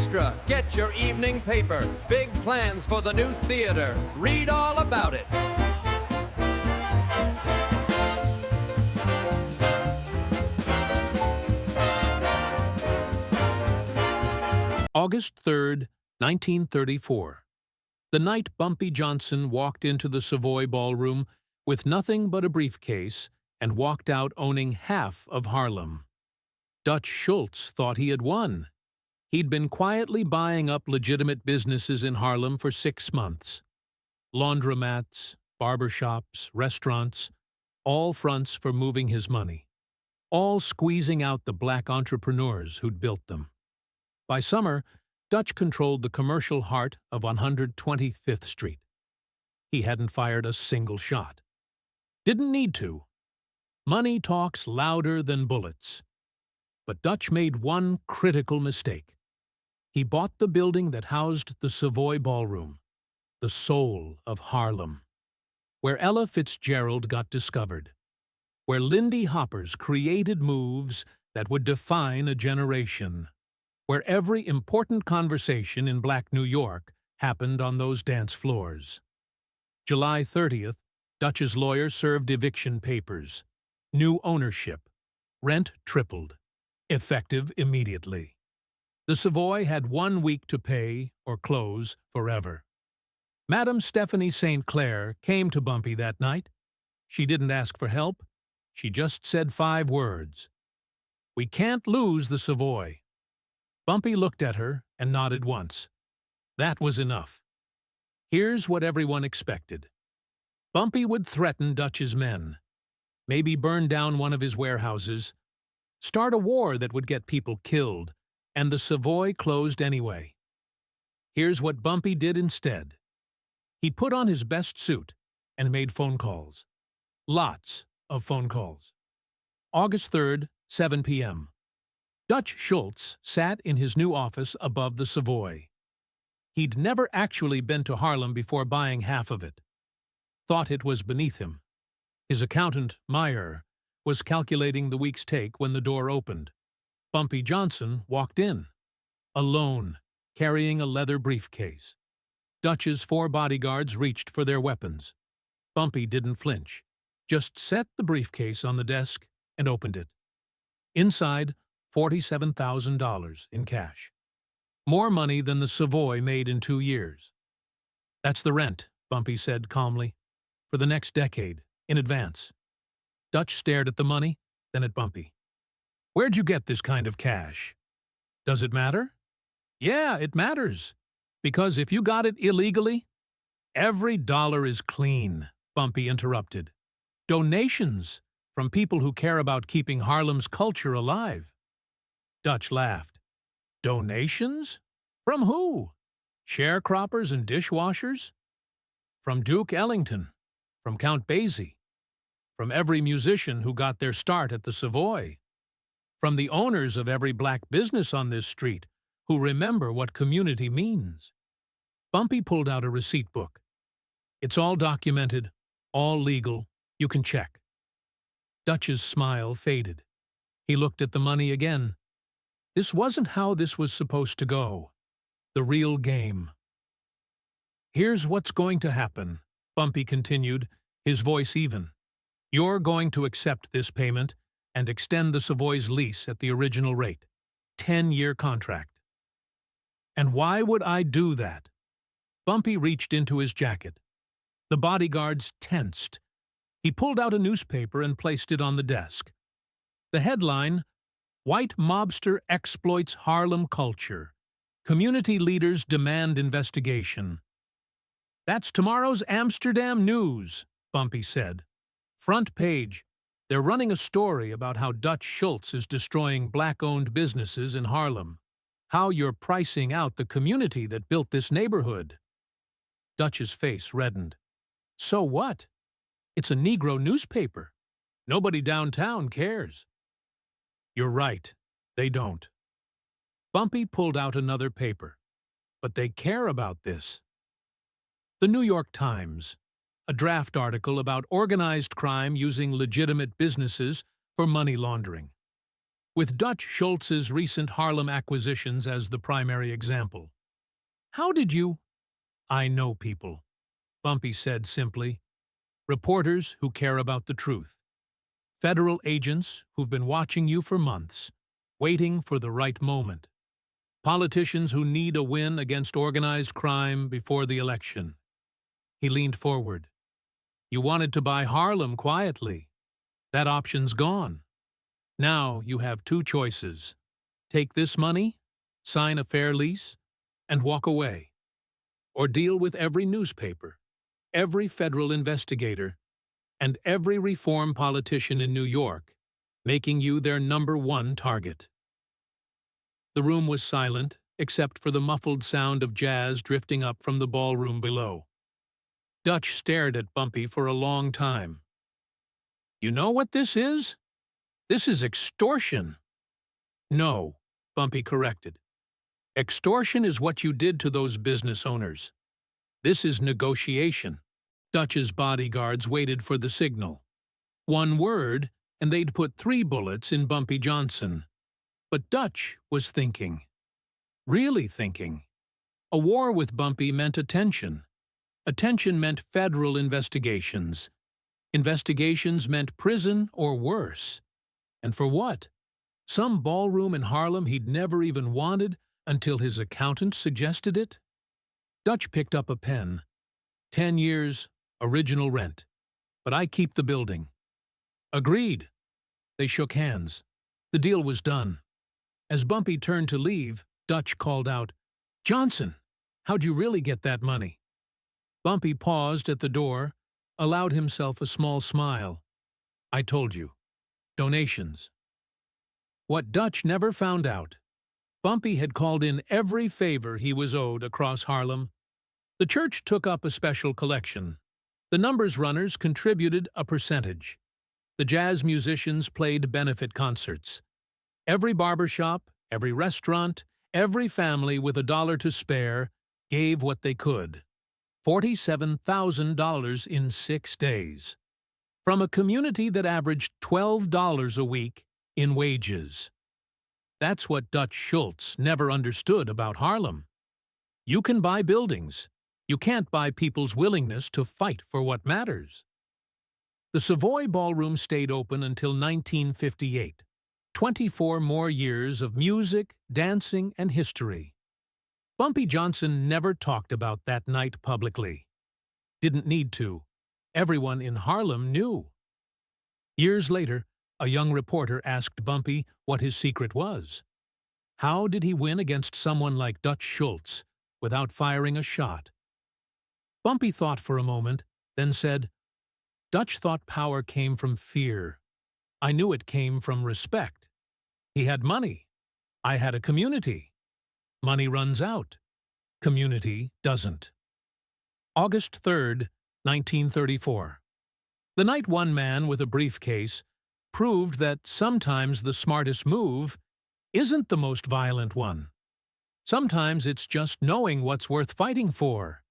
Extra! Get your evening paper. Big plans for the new theater. Read all about it. August 3rd, 1934. The night Bumpy Johnson walked into the Savoy Ballroom with nothing but a briefcase and walked out owning half of Harlem. Dutch Schultz thought he had won. He'd been quietly buying up legitimate businesses in Harlem for 6 months. Laundromats, barbershops, restaurants, all fronts for moving his money. All squeezing out the black entrepreneurs who'd built them. By summer, Dutch controlled the commercial heart of 125th Street. He hadn't fired a single shot. Didn't need to. Money talks louder than bullets. But Dutch made one critical mistake. He bought the building that housed the Savoy Ballroom, the soul of Harlem, where Ella Fitzgerald got discovered, where Lindy Hopper's created moves that would define a generation, where every important conversation in Black New York happened on those dance floors. July 30th, Dutch's lawyer served eviction papers. New ownership. Rent tripled. Effective immediately. The Savoy had 1 week to pay or close forever. Madame Stephanie St. Clair came to Bumpy that night. She didn't ask for help. She just said 5 words. "We can't lose the Savoy." Bumpy looked at her and nodded once. That was enough. Here's what everyone expected. Bumpy would threaten Dutch's men, maybe burn down one of his warehouses, start a war that would get people killed, and the Savoy closed anyway. Here's what Bumpy did instead. He put on his best suit and made phone calls. Lots of phone calls. August 3rd, 7 p.m. Dutch Schultz sat in his new office above the Savoy. He'd never actually been to Harlem before buying half of it. Thought it was beneath him. His accountant, Meyer, was calculating the week's take when the door opened. Bumpy Johnson walked in, alone, carrying a leather briefcase. Dutch's 4 bodyguards reached for their weapons. Bumpy didn't flinch, just set the briefcase on the desk and opened it. Inside, $47,000 in cash. More money than the Savoy made in 2 years. "That's the rent," Bumpy said calmly, "for the next decade, in advance." Dutch stared at the money, then at Bumpy. "Where'd you get this kind of cash?" "Does it matter?" "Yeah, it matters. Because if you got it illegally—" "Every dollar is clean," Bumpy interrupted. "Donations from people who care about keeping Harlem's culture alive." Dutch laughed. "Donations? From who? Sharecroppers and dishwashers?" "From Duke Ellington, from Count Basie, from every musician who got their start at the Savoy, from the owners of every black business on this street who remember what community means." Bumpy pulled out a receipt book. "It's all documented, all legal. You can check." Dutch's smile faded. He looked at the money again. This wasn't how this was supposed to go. The real game. "Here's what's going to happen," Bumpy continued, his voice even. "You're going to accept this payment and extend the Savoy's lease at the original rate. 10-year contract." "And why would I do that?" Bumpy reached into his jacket. The bodyguards tensed. He pulled out a newspaper and placed it on the desk. The headline, "White Mobster Exploits Harlem Culture. Community Leaders Demand Investigation." "That's tomorrow's Amsterdam News," Bumpy said. "Front page. They're running a story about how Dutch Schultz is destroying black-owned businesses in Harlem. How you're pricing out the community that built this neighborhood." Dutch's face reddened. "So what? It's a Negro newspaper. Nobody downtown cares." "You're right. They don't." Bumpy pulled out another paper. "But they care about this." The New York Times. A draft article about organized crime using legitimate businesses for money laundering. with Dutch Schultz's recent Harlem acquisitions as the primary example. How did you— I know people, Bumpy said simply. Reporters who care about the truth. Federal agents who've been watching you for months, waiting for the right moment. Politicians who need a win against organized crime before the election. He leaned forward. You wanted to buy Harlem quietly. That option's gone. Now you have two choices. Take this money, sign a fair lease, and walk away. Or deal with every newspaper, every federal investigator, and every reform politician in New York, making you their #1 target. The room was silent, except for the muffled sound of jazz drifting up from the ballroom below. Dutch stared at Bumpy for a long time. You know what this is? This is extortion. No, Bumpy corrected. Extortion is what you did to those business owners. This is negotiation. Dutch's bodyguards waited for the signal. One word, and they'd put 3 bullets in Bumpy Johnson. But Dutch was thinking. Really thinking. A war with Bumpy meant attention. Attention meant federal investigations. Investigations meant prison or worse. And for what? Some ballroom in Harlem he'd never even wanted until his accountant suggested it? Dutch picked up a pen. 10 years, original rent. But I keep the building. Agreed. They shook hands. The deal was done. As Bumpy turned to leave, Dutch called out, Johnson, how'd you really get that money? Bumpy paused at the door, allowed himself a small smile. I told you. Donations. What Dutch never found out. Bumpy had called in every favor he was owed across Harlem. The church took up a special collection. The numbers runners contributed a percentage. The jazz musicians played benefit concerts. Every barbershop, every restaurant, every family with $1 to spare gave what they could. $47,000 in 6 days. From a community that averaged $12 a week in wages. That's what Dutch Schultz never understood about Harlem. You can buy buildings. You can't buy people's willingness to fight for what matters. The Savoy Ballroom stayed open until 1958. 24 more years of music, dancing, and history. Bumpy Johnson never talked about that night publicly. Didn't need to. Everyone in Harlem knew. Years later, a young reporter asked Bumpy what his secret was. How did he win against someone like Dutch Schultz without firing a shot? Bumpy thought for a moment, then said, Dutch thought power came from fear. I knew it came from respect. He had money. I had a community. Money runs out. Community doesn't. August 3rd, 1934. The night one man with a briefcase proved that sometimes the smartest move isn't the most violent one. Sometimes it's just knowing what's worth fighting for.